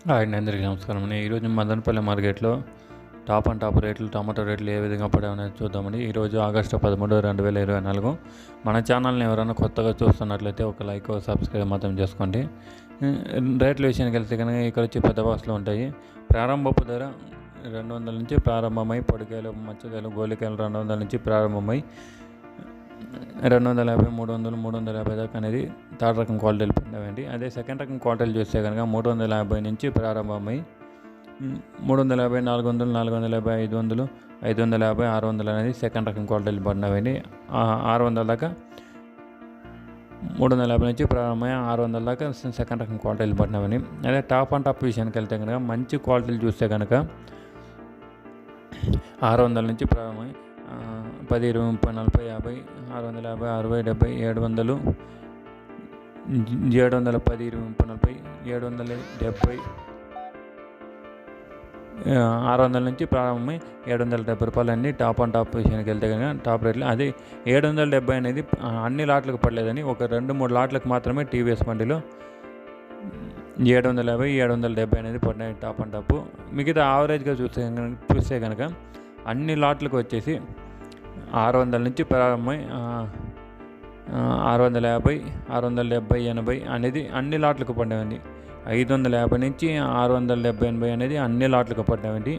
Hi అండి, అందరికీ నమస్కారం అండి. ఈరోజు మదనపల్లి మార్కెట్లో టాప్ అండ్ టాప్ రేట్లు, టమాటో రేట్లు ఏ విధంగా పడాయనేది చూద్దామండి. ఈరోజు ఆగస్టు 13, 2024. మన ఛానల్ని ఎవరైనా కొత్తగా చూస్తున్నట్లయితే ఒక లైక్, సబ్స్క్రైబ్ మాత్రం చేసుకోండి. రేట్ల విషయానికి వెళ్తే కనుక ఇక్కడ వచ్చి పెద్ద బాక్స్లో ఉంటాయి. ప్రారంభపు ధర 200 నుంచి ప్రారంభమై, పొడికాయలు, మచ్చకాయలు, గోలికాయలు 200 నుంచి ప్రారంభమై 250, 300, 350 దాకా అనేది థర్డ్ రకం క్వాలిటీలు పడినవండి. అదే సెకండ్ రకం క్వాలిటీలు చూస్తే కనుక 350 నుంచి ప్రారంభమై 350, 400, 450, 500, 550, 600 అనేది సెకండ్ రకం క్వాలిటీలు పడినవండి. 600 దాకా 350 నుంచి ప్రారంభమై 600 దాకా సెకండ్ రకం క్వాలిటీలు పడినవని. అదే టాప్ అండ్ టాప్ విషయానికి వెళ్తే కనుక మంచి క్వాలిటీలు చూస్తే కనుక 600 నుంచి ప్రారంభమై 10, 20, 30, 40, 50, 650, 60, 70, 700, 710, 20, 30, 40, 770, 600 నుంచి ప్రారంభమై 770 రూపాయలు అన్ని టాప్ అండ్ టాప్ విషయానికి వెళ్తే కనుక టాప్ రేట్లు. అది 770 అనేది అన్ని లాట్లకు పడలేదని, ఒక 2-3 లాట్లకు మాత్రమే టీవీఎస్ బండిలో 750, 770 అనేది పడినాయి టాప్ అండ్ టాప్. మిగతా యావరేజ్గా చూస్తే కనుక అన్ని లాట్లకు వచ్చేసి 600 నుంచి ప్రారంభమై 650, 670, 80 అనేది అన్ని లాట్లకు పడ్డాయండి. 550 నుంచి 670, 80 అనేది అన్ని లాట్లకు పడ్డాయండి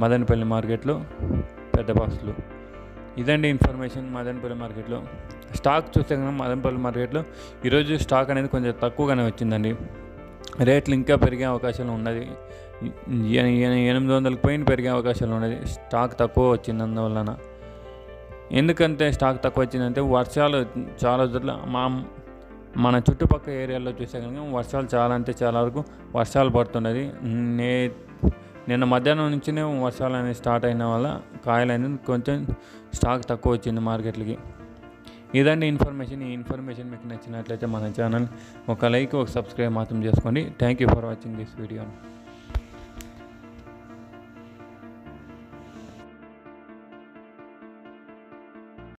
మదనపల్లి మార్కెట్లో పెద్ద బాక్సులు. ఇదండి ఇన్ఫర్మేషన్ మదనపల్లి మార్కెట్లో. స్టాక్ చూస్తే కనుక మదనపల్లి మార్కెట్లో ఈరోజు స్టాక్ అనేది కొంచెం తక్కువగానే వచ్చిందండి. రేట్లు ఇంకా పెరిగే అవకాశాలు ఉన్నది. 800 పైన పెరిగే అవకాశాలు ఉన్నది. స్టాక్ తక్కువ వచ్చింది అందువలన. ఎందుకంటే స్టాక్ తక్కువ వచ్చిందంటే వర్షాలు చాలా చోట్ల మన చుట్టుపక్కల ఏరియాలో చూస్తే కనుక వర్షాలు చాలా వరకు వర్షాలు పడుతున్నది. నిన్న మధ్యాహ్నం నుంచినే వర్షాలు అనేది స్టార్ట్ అయిన వల్ల కాయలు అనేది కొంచెం స్టాక్ తక్కువ వచ్చింది మార్కెట్లకి. ఇదండి ఇన్ఫర్మేషన్. ఈ ఇన్ఫర్మేషన్ మీకు నచ్చినట్లయితే మన ఛానల్ ఒక లైక్, ఒక సబ్స్క్రైబ్ మాత్రం చేసుకోండి. Thank you for watching this video.